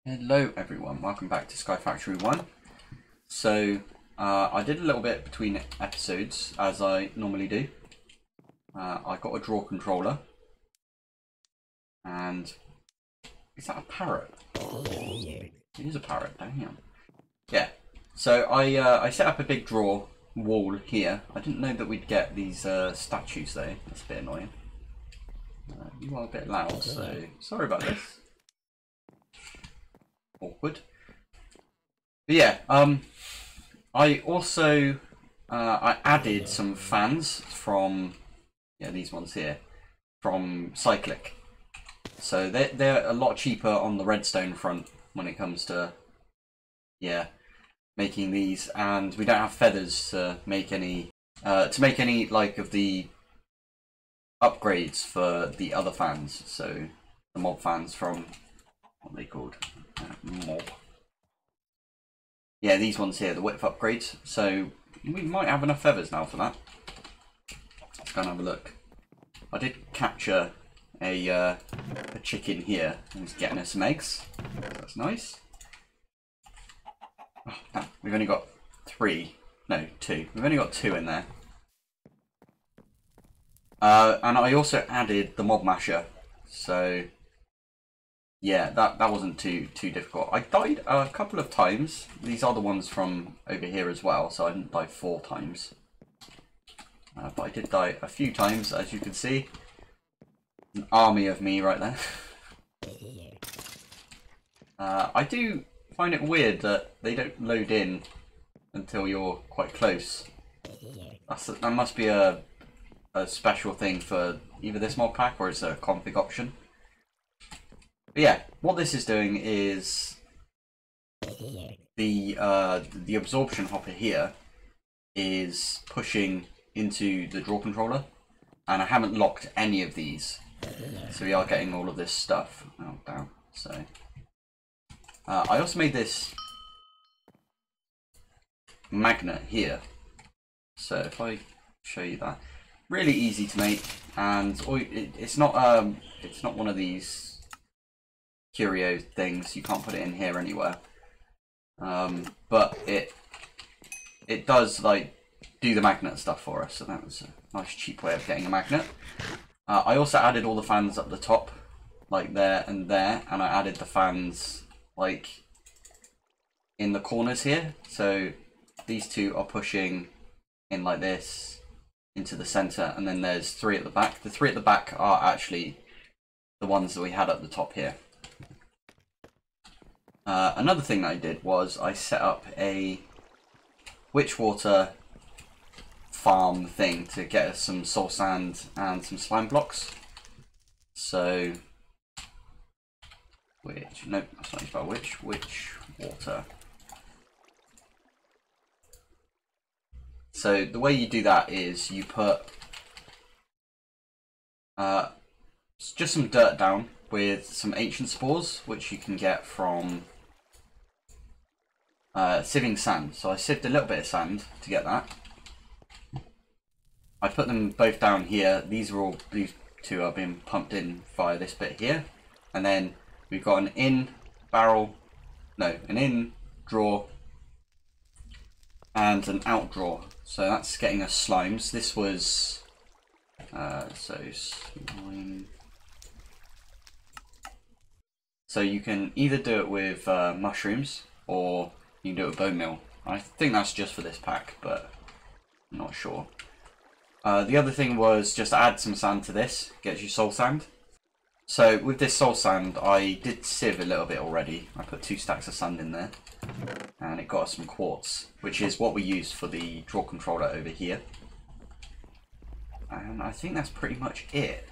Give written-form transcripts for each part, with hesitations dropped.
Hello everyone, welcome back to SkyFactory One. So I did a little bit between episodes as I normally do. I got a draw controller, and is that a parrot? It is a parrot, damn. Yeah, so I set up a big draw wall here. I didn't know that we'd get these statues though. That's a bit annoying. You are a bit loud, so sorry about this. Awkward. But yeah, I also I added some fans from these ones here from Cyclic. So they're a lot cheaper on the redstone front when it comes to making these, and we don't have feathers to make any like of the upgrades for the other fans. So the mob fans from what are they called? Mob. Yeah, these ones here, the width upgrades. So we might have enough feathers now for that. Let's go and have a look. I did capture a chicken here, and he's getting us some eggs. That's nice. Oh, no, we've only got two. We've only got two in there. And I also added the mob masher. So yeah, that wasn't too difficult. I died a couple of times. These are the ones from over here as well, so I didn't die 4 times. But I did die a few times, as you can see. An army of me right there. I do find it weird that they don't load in until you're quite close. That must be a special thing for either this mod pack or it's a config option. But yeah, what this is doing is the absorption hopper here is pushing into the draw controller, and I haven't locked any of these, so we are getting all of this stuff. Oh damn! So I also made this magnet here. So if I show you that, really easy to make, and it's not one of these curio things. You can't put it in here anywhere, but it does like do the magnet stuff for us, so that was a nice cheap way of getting a magnet. I also added all the fans up the top, like there and there, and I added the fans like in the corners here, so these two are pushing in like this into the center, and then there's 3 at the back. The 3 at the back are actually the ones that we had at the top here. Another thing that I did was I set up a witch water farm thing to get us some soul sand and some slime blocks. So, nope, that's not spelled witch water. So the way you do that is you put just some dirt down with some ancient spores, which you can get from sieving sand. So I sieved a little bit of sand to get that. I put them both down here. These two are being pumped in via this bit here, and then we've got an in draw and an out draw. So that's getting us slimes. This was slime. So you can either do it with mushrooms, or you can do it with bone meal. I think that's just for this pack, but I'm not sure. The other thing was just add some sand to this, gets you soul sand. So with this soul sand, I did sieve a little bit already. I put 2 stacks of sand in there, and it got us some quartz, which is what we used for the draw controller over here. And I think that's pretty much it.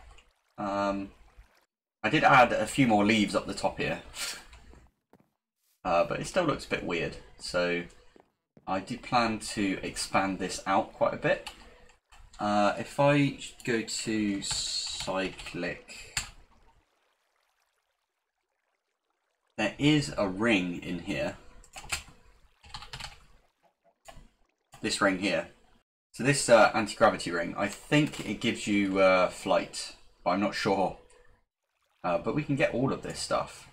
I did add a few more leaves up the top here, but it still looks a bit weird. So I did plan to expand this out quite a bit. If I go to Cyclic, there is a ring in here. This ring here. So this anti-gravity ring, I think it gives you flight, but I'm not sure. But we can get all of this stuff.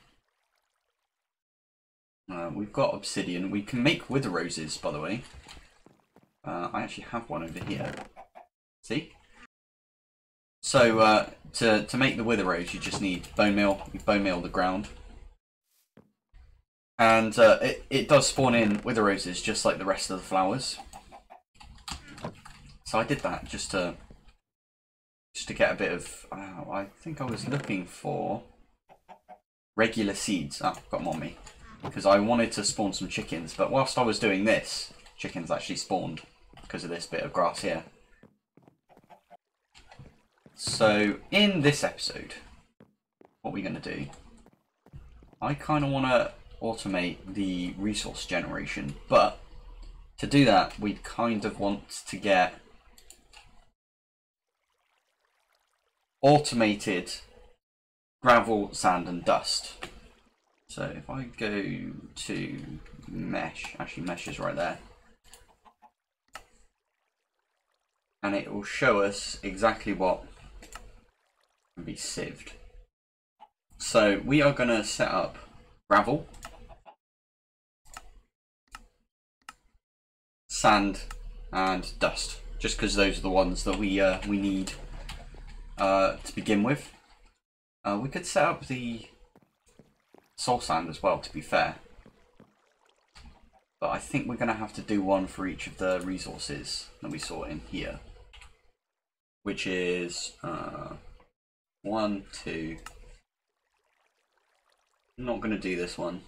We've got obsidian. We can make wither roses, by the way. I actually have one over here. See? So to make the wither rose, you just need bone meal. You bone meal the ground, and it does spawn in wither roses just like the rest of the flowers. So I did that just to get a bit of. I think I was looking for regular seeds. I've got them on me because I wanted to spawn some chickens. But whilst I was doing this, chickens actually spawned because of this bit of grass here. So in this episode, what we're going to do, I kind of want to automate the resource generation, but to do that, we kind of want to get automated gravel, sand, and dust. So if I go to mesh, actually mesh is right there, and it will show us exactly what can be sieved. So we are going to set up gravel, sand, and dust, just because those are the ones that we need to begin with. We could set up the soul sand as well, to be fair, but I think we're going to have to do one for each of the resources that we saw in here, which is 1, 2. I'm not going to do this one.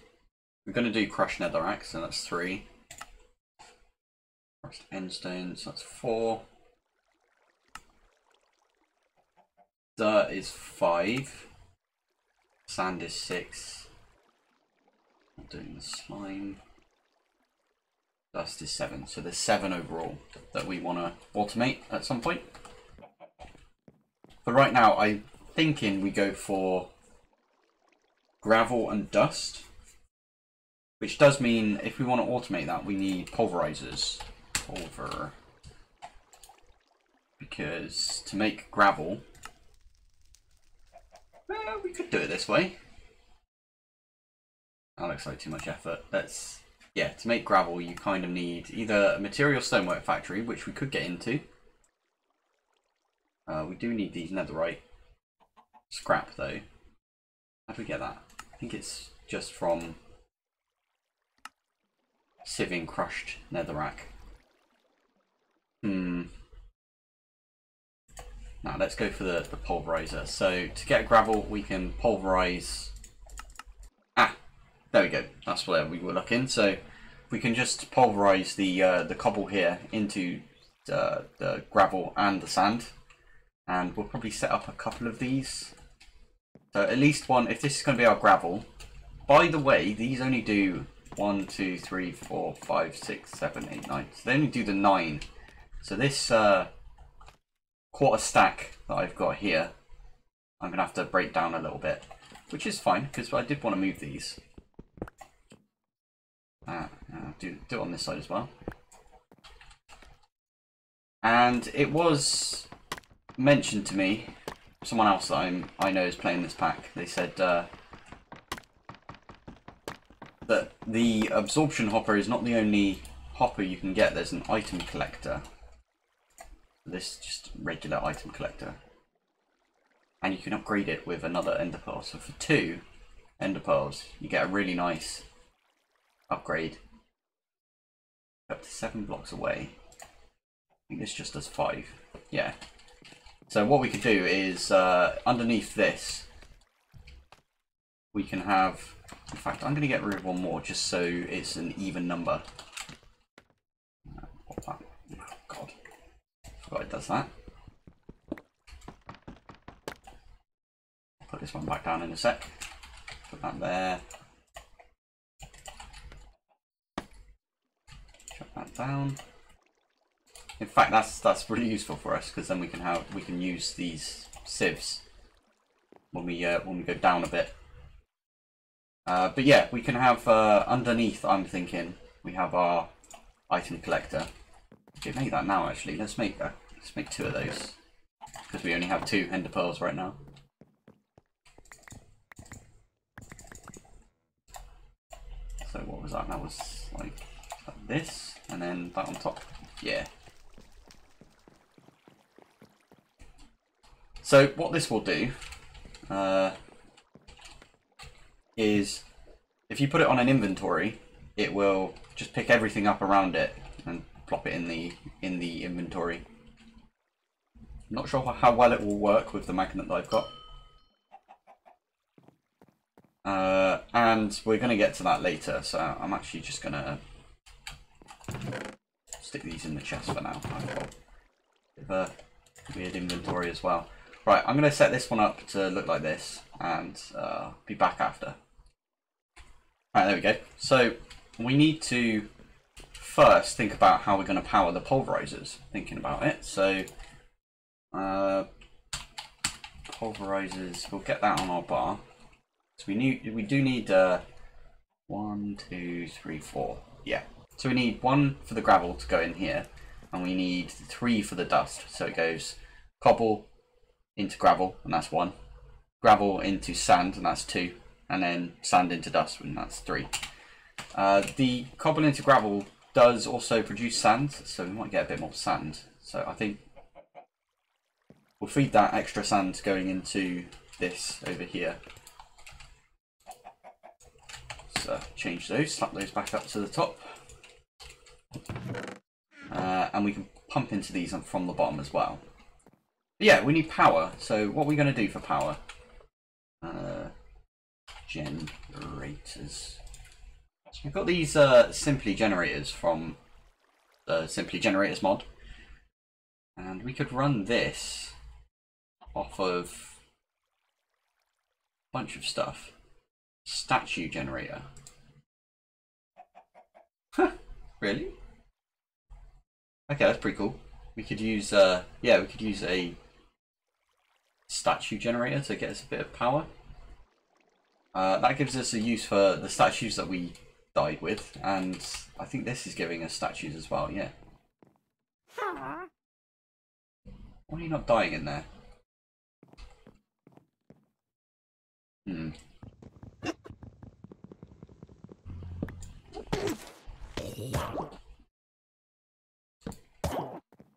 We're going to do crushed netherrack, so that's 3. Crushed endstone, so that's 4. Dirt is 5. Sand is 6. Not doing the slime. Dust is 7. So there's 7 overall that we want to automate at some point. But right now, I'm thinking we go for gravel and dust, which does mean if we want to automate that, we need pulverizers. Because to make gravel, we could do it this way. That looks like too much effort. Yeah, to make gravel, you kind of need either a material stonework factory, which we could get into. We do need these netherite scrap though. How do we get that? I think it's just from sieving crushed netherrack. Now let's go for the pulverizer. So to get gravel, we can pulverize. There we go. That's where we were looking. So we can just pulverize the cobble here into the gravel and the sand, and we'll probably set up a couple of these. So at least one. If this is going to be our gravel. By the way, these only do 1, 2, 3, 4, 5, 6, 7, 8, 9. So they only do the 9. So this quarter stack that I've got here, I'm going to have to break down a little bit, which is fine because I did want to move these. Do it on this side as well. And it was mentioned to me, someone else that I know is playing this pack, they said that the absorption hopper is not the only hopper you can get. There's an item collector. This just regular item collector. And you can upgrade it with another ender pearl. So for 2 ender pearls, you get a really nice upgrade. Up to 7 blocks away. I think this just does 5. Yeah. So what we could do is underneath this, we can have. In fact, I'm going to get rid of one more just so it's an even number. Oh God, forgot it does that. Put this one back down in a sec. Put that there. Shut that down. In fact, that's really useful for us because then we can use these sieves when we go down a bit. But yeah, we can have underneath. I'm thinking we have our item collector. We can make that now. Actually, let's make 2 of those because we only have 2 ender pearls right now. So what was that? That was like this, and then that on top. Yeah. So what this will do is, if you put it on an inventory, it will just pick everything up around it and plop it in the inventory. I'm not sure how well it will work with the magnet that I've got. And we're going to get to that later, so I'm actually just going to stick these in the chest for now. I've got a bit of a weird inventory as well. Right, I'm going to set this one up to look like this, and be back after. Right, there we go. So we need to first think about how we're going to power the pulverizers. Thinking about it, so pulverizers, we'll get that on our bar. So we do need 1, 2, 3, 4. Yeah. So we need 1 for the gravel to go in here, and we need 3 for the dust. So it goes cobble into gravel, and that's 1. Gravel into sand, and that's 2. And then sand into dust, and that's 3. The cobble into gravel does also produce sand, so we might get a bit more sand. So I think we'll feed that extra sand going into this over here. So change those, slap those back up to the top. And we can pump into these from the bottom as well. But yeah, we need power. So what are we going to do for power? Generators. So we've got these Simply generators from the Simply Generators mod. And we could run this off of a bunch of stuff. Statue generator. Really? Okay, that's pretty cool. We could use yeah, we could use a statue generator to get us a bit of power. That gives us a use for the statues that we died with, and I think this is giving us statues as well, yeah. Why are you not dying in there? Hmm.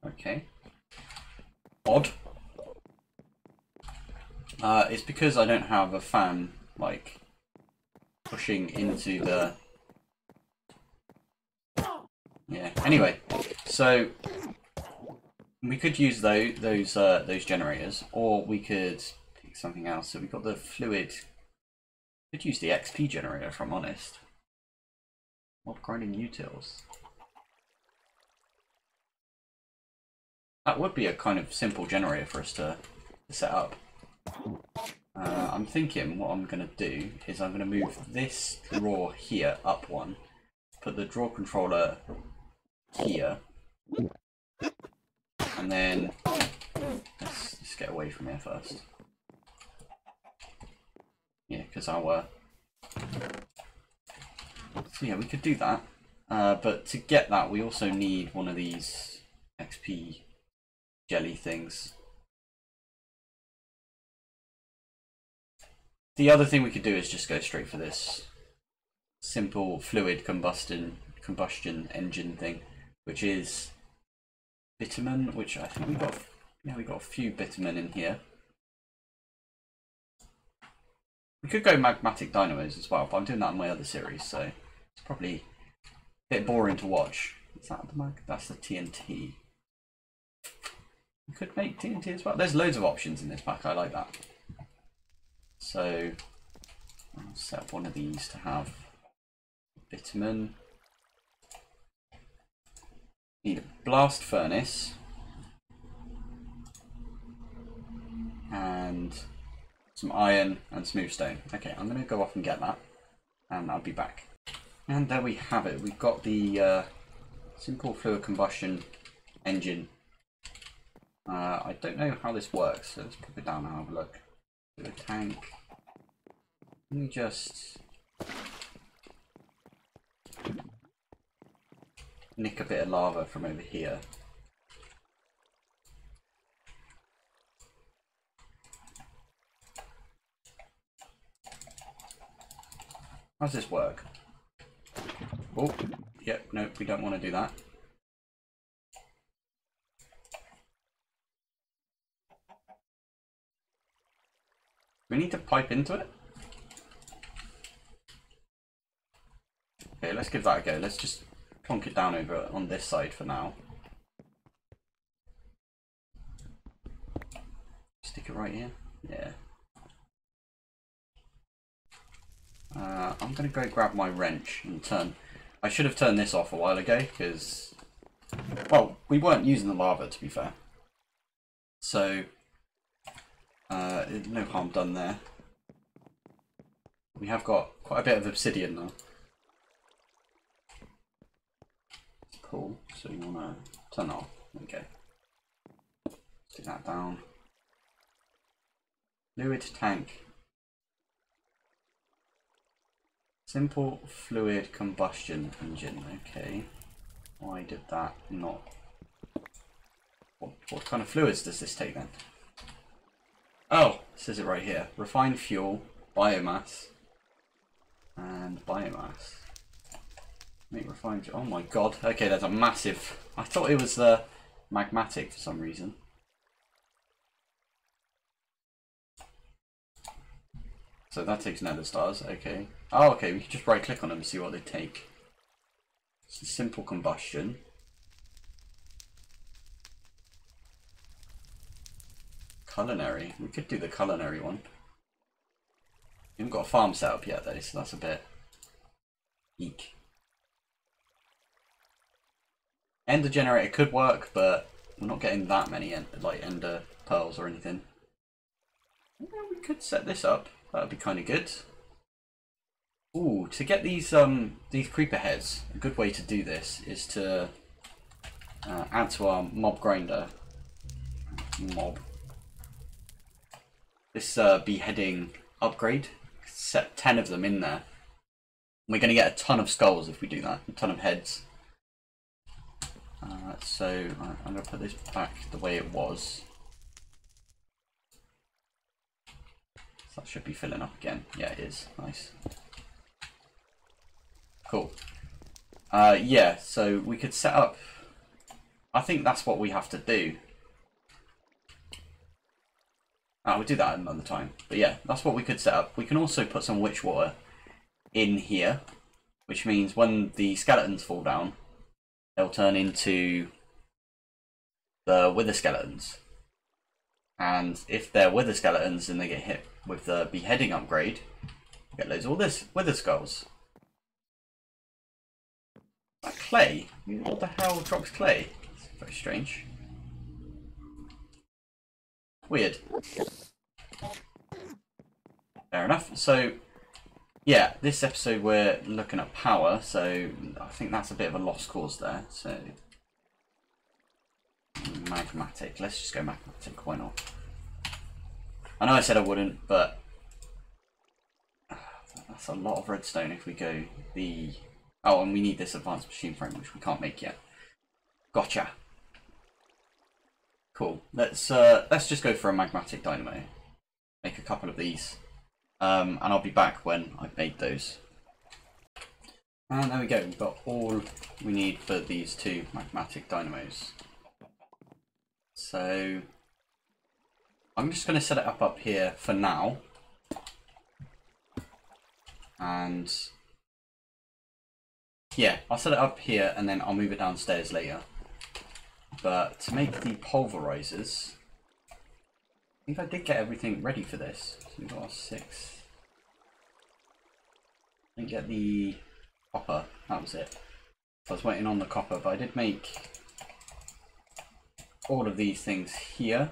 Okay. Odd. It's because I don't have a fan, like, pushing into the... Yeah, anyway, so we could use those generators, or we could pick something else. So we've got the fluid. Could use the XP generator, if I'm honest. Mod grinding utils. That would be a kind of simple generator for us to set up. I'm thinking what I'm going to do is I'm going to move this drawer here up 1, put the drawer controller here, and then let's get away from here first. Yeah, because our so yeah, we could do that, but to get that we also need one of these XP jelly things. The other thing we could do is just go straight for this simple fluid combustion engine thing, which is bitumen, which I think we got. Yeah, we got a few bitumen in here. We could go magmatic dynamos as well, but I'm doing that in my other series, so it's probably a bit boring to watch. Is that the mag? That's the TNT. We could make TNT as well. There's loads of options in this pack. I like that. So I'll set up one of these to have bitumen. Need a blast furnace and some iron and smooth stone. Okay, I'm going to go off and get that, and I'll be back. And there we have it. We've got the simple fluid combustion engine. I don't know how this works, so let's pop it down and have a look. The tank. Let me just nick a bit of lava from over here. How does this work? Oh, yep, no, we don't want to do that. We need to pipe into it. Okay, let's give that a go. Let's just plonk it down over on this side for now. Stick it right here. Yeah. I'm going to go grab my wrench and turn. I should have turned this off a while ago because, well, we weren't using the lava, to be fair. So, no harm done there. We have got quite a bit of obsidian now. Cool. So you want to turn off. Okay. Stick that down. Fluid tank. Simple fluid combustion engine. Okay. Why did that not? What kind of fluids does this take then? Oh, it says it right here. Refined fuel, biomass, and biomass. Make refined fuel. Oh my god. Okay, there's a massive. I thought it was magmatic for some reason. So that takes nether stars. Okay. Oh, okay. We can just right click on them and see what they take. It's a simple combustion. Culinary. We could do the culinary one. We haven't got a farm set up yet though, so that's a bit eek. Ender generator could work, but we're not getting that many like ender pearls or anything. Yeah, we could set this up. That would be kind of good. Ooh, to get these creeper heads, a good way to do this is to add to our mob grinder. Mob. This beheading upgrade. Set 10 of them in there. We're going to get a ton of skulls if we do that. A ton of heads. So I'm going to put this back the way it was. That should be filling up again. Yeah, it is. Nice. Cool. Yeah, so we could set up. I think that's what we have to do. We'll do that another time. But yeah, that's what we could set up. We can also put some witch water in here, which means when the skeletons fall down, they'll turn into the wither skeletons. And if they're wither skeletons and they get hit with the beheading upgrade, you get loads of all this wither skulls. That clay? What the hell drops clay? It's very strange. Weird. Fair enough. So, yeah, this episode we're looking at power, so I think that's a bit of a lost cause there. So, magmatic. Let's just go magmatic. Why not? I know I said I wouldn't, but that's a lot of redstone if we go the... Oh, and we need this advanced machine frame, which we can't make yet. Gotcha. Cool. Let's just go for a magmatic dynamo. Make a couple of these, and I'll be back when I've made those. And there we go. We've got all we need for these two magmatic dynamos. So I'm just going to set it up here for now, and yeah, I'll set it up here and then I'll move it downstairs later. But to make the pulverizers, I think I did get everything ready for this. So we've got our 6. I didn't get the copper, that was it. I was waiting on the copper, but I did make all of these things here.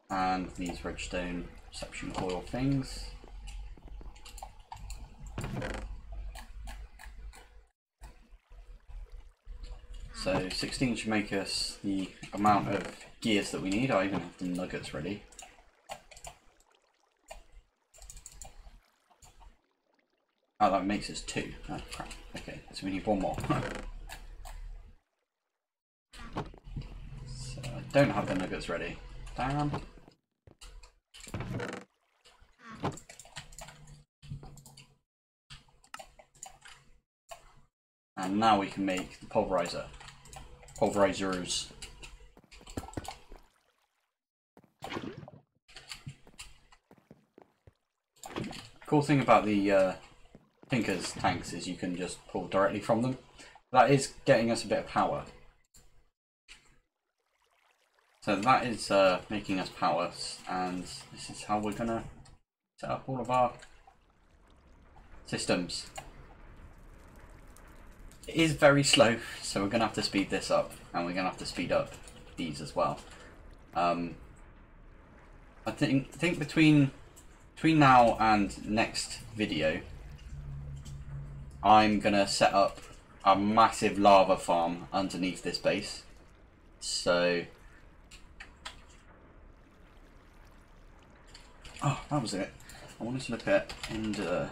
And these redstone reception coil things. So 16 should make us the amount of gears that we need. I even have the nuggets ready. Oh, that makes us 2. Oh, crap. Okay, so we need 1 more. So I don't have the nuggets ready. Damn. And now we can make the pulverizer. Pulverizers. Cool thing about the Tinker's tanks is you can just pull directly from them. That is getting us a bit of power. So that is making us power, and this is how we're gonna set up all of our systems. It is very slow, so we're gonna have to speed this up, and we're gonna have to speed up these as well. I think between now and next video, I'm gonna set up a massive lava farm underneath this base. So, oh, that was it. I wanted to look at Ender.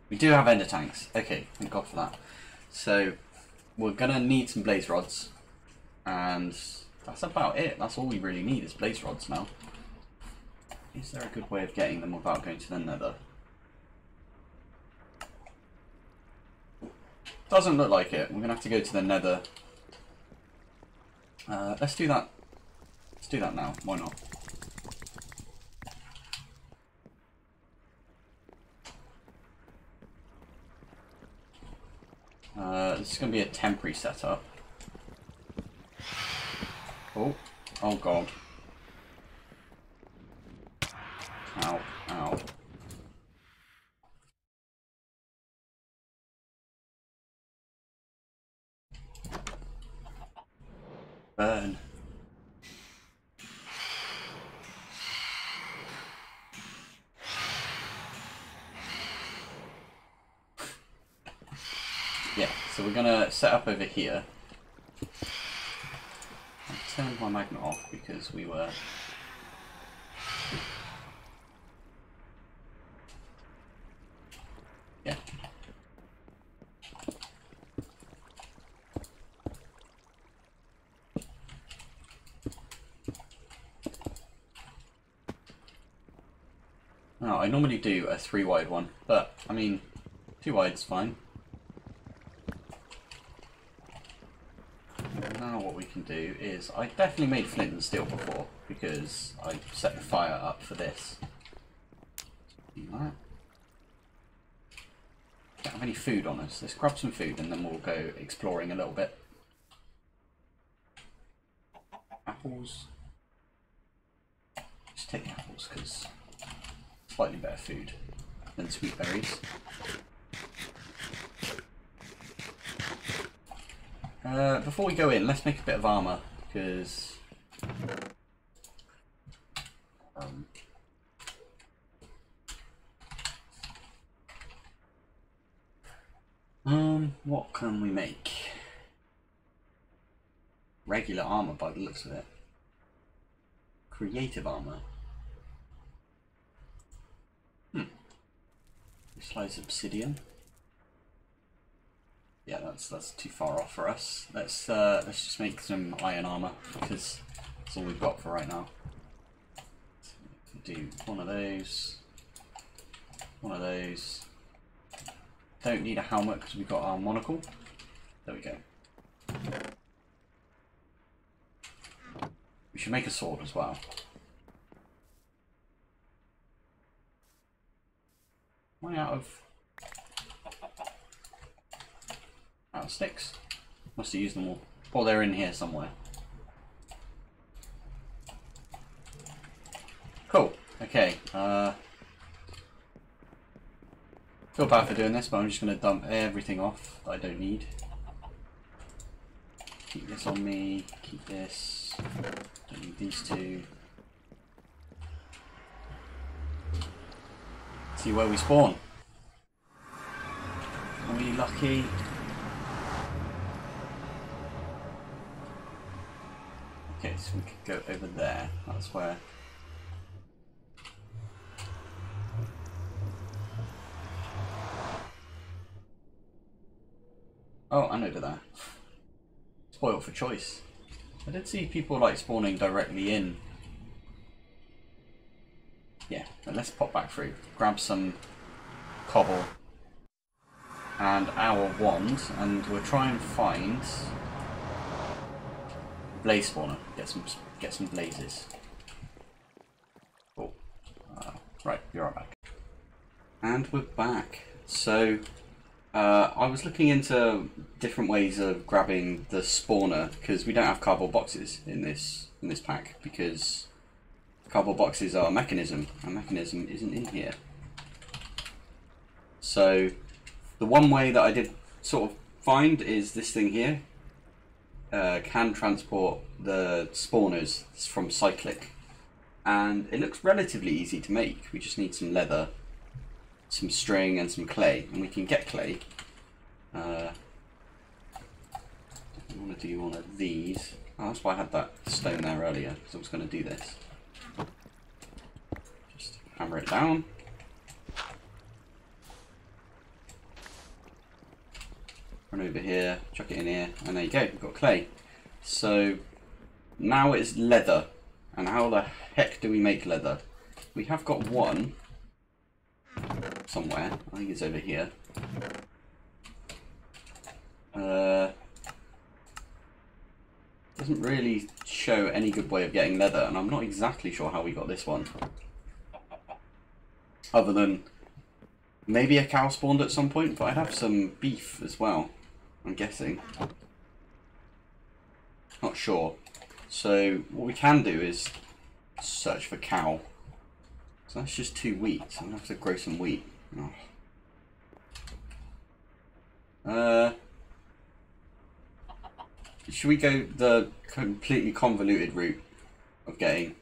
We do have Ender tanks. Okay, thank God for that. So, we're gonna need some blaze rods, and that's about it. That's all we really need is blaze rods now. Is there a good way of getting them without going to the Nether? Doesn't look like it. We're gonna have to go to the Nether. Let's do that. Let's do that now. Why not? This is gonna be a temporary setup. Oh, oh God. Ow, ow. Burn. Yeah, so we're gonna set up over here. I turned my magnet off because we were... Yeah. No, I normally do a 3 wide one, but I mean, 2 wide's fine. Now what we can do is, I definitely made flint and steel before because I set the fire up for this. Do that. Don't have any food on us. Let's grab some food and then we'll go exploring a little bit. Apples. Just take the apples because slightly better food than sweet berries. Before we go in, let's make a bit of armor because what can we make? Regular armor by the looks of it. Creative armor. Slice obsidian. Yeah, that's too far off for us. Let's just make some iron armor because that's all we've got for right now. So we can do one of those. One of those. Don't need a helmet because we've got our monocle. There we go. We should make a sword as well. Am I out of sticks? Must have used them all. Or they're in here somewhere. Cool. Okay. Feel bad for doing this, but I'm just going to dump everything off that I don't need. Keep this on me. Keep this. Don't need these two. See where we spawn. Are we lucky? Okay, so we could go over there. That's where. Oh, and over there. Spoiled for choice. I did see people like spawning directly in. Yeah, but let's pop back through. Grab some cobble. and our wand, and we'll try and find blaze spawner. Get some blazes. Cool. Right, you're right back. And we're back. So I was looking into different ways of grabbing the spawner because we don't have cardboard boxes in this pack because cardboard boxes are a mechanism. A mechanism isn't in here. So the one way that I did sort of find is this thing here. Can transport the spawners from cyclic, and it looks relatively easy to make. We just need some leather, some string and some clay, and we can get clay. I want to do one of these. Oh, that's why I had that stone there earlier, because I was going to do this. Just hammer it down. Run over here, chuck it in here, and there you go, we've got clay. So now it's leather. And how the heck do we make leather? We have got one somewhere. I think it's over here. Doesn't really show any good way of getting leather, and I'm not exactly sure how we got this one. Other than maybe a cow spawned at some point, but I'd have some beef as well, I'm guessing. Not sure. So what we can do is search for cow. So that's just 2 wheat. So I'm going to have to grow some wheat. Oh. Should we go the completely convoluted route of getting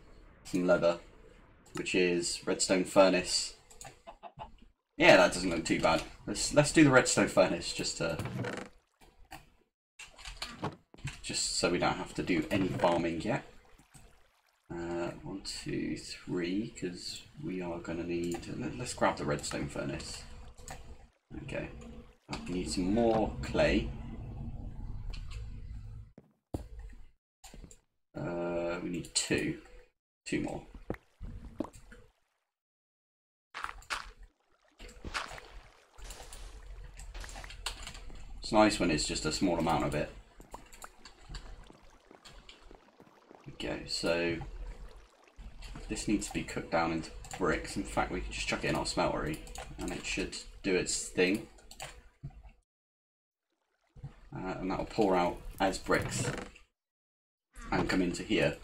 some leather, which is Redstone Furnace? Yeah, that doesn't look too bad. Let's do the Redstone Furnace just so we don't have to do any farming yet. 1, 2, 3, because we are going to need. Let's grab the Redstone Furnace. Okay, we need some more clay. We need two more. It's nice when it's just a small amount of it. Okay, so this needs to be cooked down into bricks. In fact, we can just chuck it in our smeltery and it should do its thing. And that will pour out as bricks and come into here.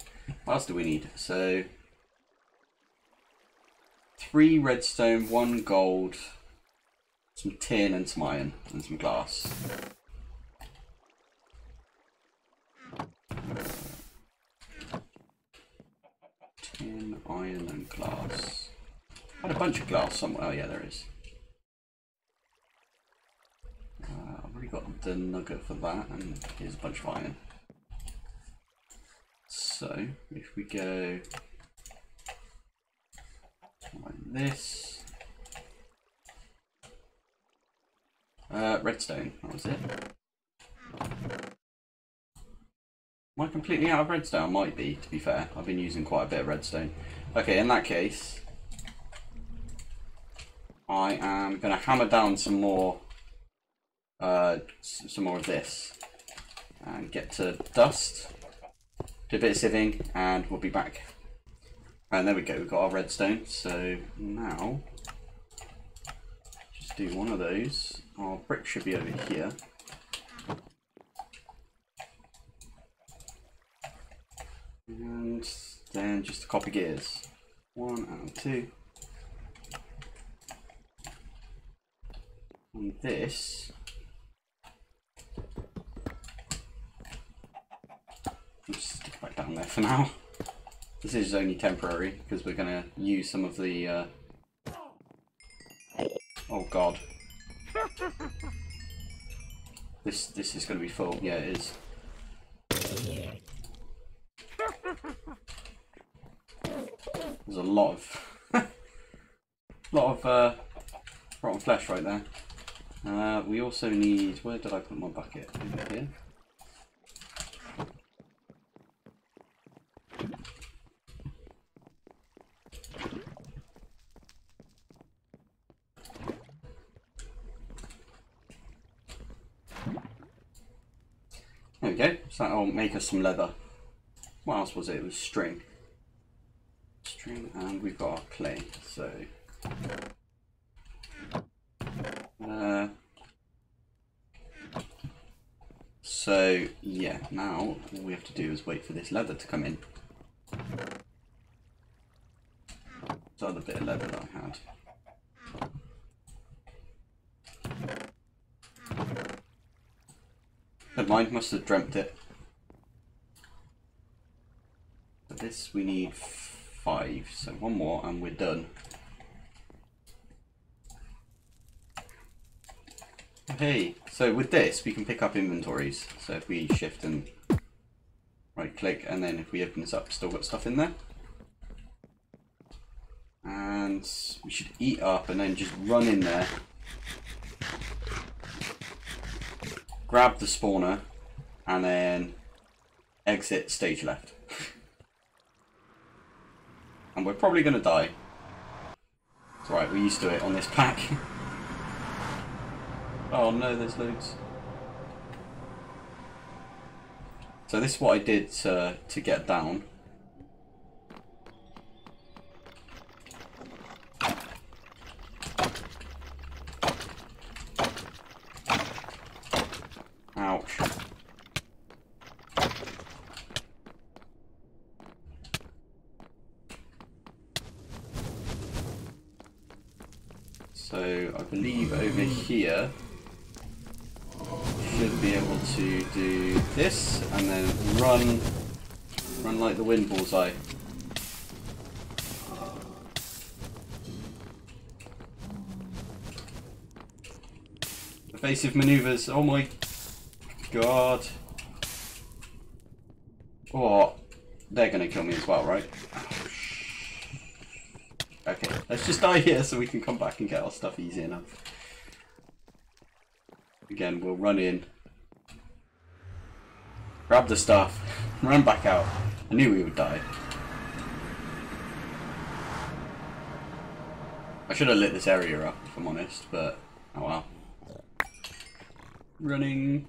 What else do we need? So 3 redstone, 1 gold, some tin and some iron and some glass. Tin, iron and glass. I had a bunch of glass somewhere. Oh yeah, there is. I've already got the nugget for that, and here's a bunch of iron. So if we go like this, redstone, that was it. Am I completely out of redstone? I might be, to be fair. I've been using quite a bit of redstone. Okay, in that case, I am going to hammer down some more of this and get to dust. Do a bit of sieving and we'll be back. And there we go, we've got our redstone. So now, just do one of those. Our brick should be over here. And then just to copy gears. 1 and 2. And this. Just stick it back down there for now. This is only temporary because we're going to use some of the. Oh god. This is going to be full. Yeah, it is. There's a lot of rotten flesh right there. We also need. Where did I put my bucket? Over here. we go. So that'll make us some leather. What else was it? It was string. String, and we've got our clay. So yeah, now all we have to do is wait for this leather to come in. This other bit of leather that I had. Never mind, must have dreamt it. For this we need 5, so one more and we're done. Hey, so with this we can pick up inventories. So if we shift and right click, and then if we open this up, still got stuff in there. And we should eat up and then just run in there. Grab the spawner and then exit stage left. And we're probably going to die. It's alright, we're used to it on this pack. Oh no, there's loads. So this is what I did to get down. Ouch. So I believe over here should be able to do this and then run like the wind bullseye. Evasive maneuvers, oh my god. Oh, they're gonna kill me as well, right? Okay, let's just die here so we can come back and get our stuff easy enough. Again, we'll run in, grab the stuff, run back out. I knew we would die. I should have lit this area up, if I'm honest, but oh well. Running.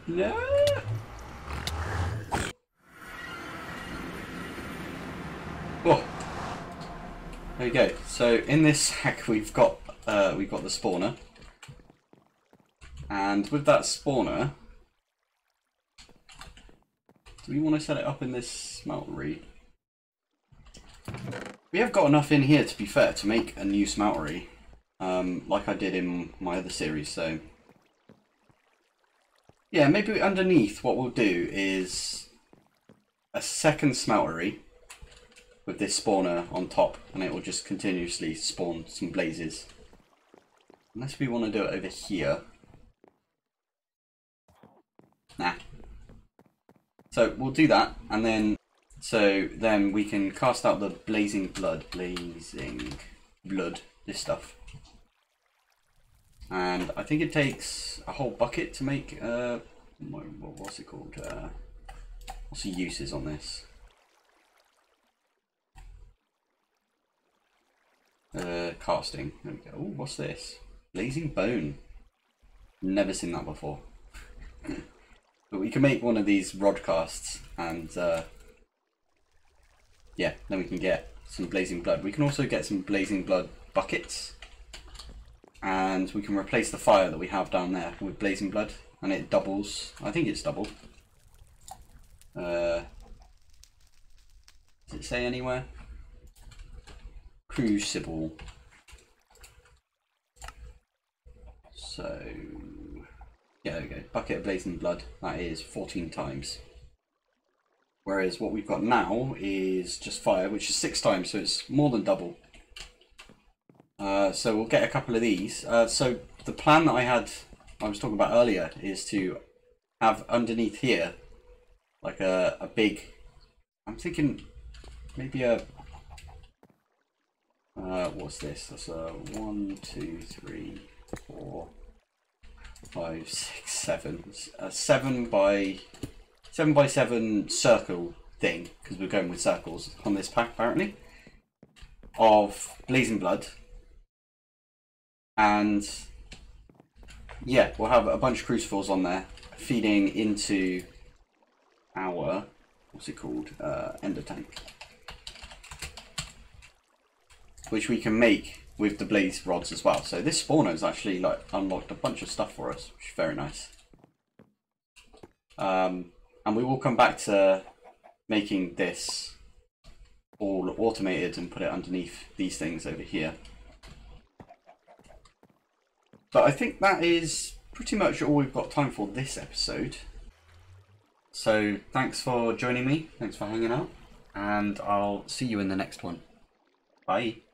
No. Oh. There you go. So in this hack we've got the spawner, and with that spawner, do we want to set it up in this smeltery? We have got enough in here, to be fair, to make a new smeltery, like I did in my other series. So yeah, maybe underneath what we'll do is a second smeltery with this spawner on top, and it will just continuously spawn some blazes. Unless we want to do it over here. Nah. So we'll do that, and then then we can cast out the blazing blood, this stuff. And I think it takes a whole bucket to make what's it called? What's the uses on this? Casting. There we go. Oh, what's this? Blazing bone. Never seen that before. But we can make one of these rod casts, and yeah, then we can get some blazing blood. We can also get some blazing blood buckets, and we can replace the fire that we have down there with blazing blood, and it doubles. I think it's double. Does it say anywhere? Crucible. So yeah, there we go. Bucket of blazing blood. That is 14 times. Whereas what we've got now is just fire, which is 6 times, so it's more than double. So we'll get a couple of these. So the plan that I was talking about earlier, is to have underneath here like a big, I'm thinking maybe a what's this? That's a 1, 2, 3, 4, 5, 6, 7. A 7 by 7 circle thing, because we're going with circles on this pack apparently, of blazing blood, and yeah, we'll have a bunch of crucibles on there feeding into our, what's it called, ender tank, which we can make with the blaze rods as well. So this spawner has actually like unlocked a bunch of stuff for us, which is very nice. And we will come back to making this all automated and put it underneath these things over here. But I think that is pretty much all we've got time for this episode. So thanks for joining me, thanks for hanging out, and I'll see you in the next one. Bye.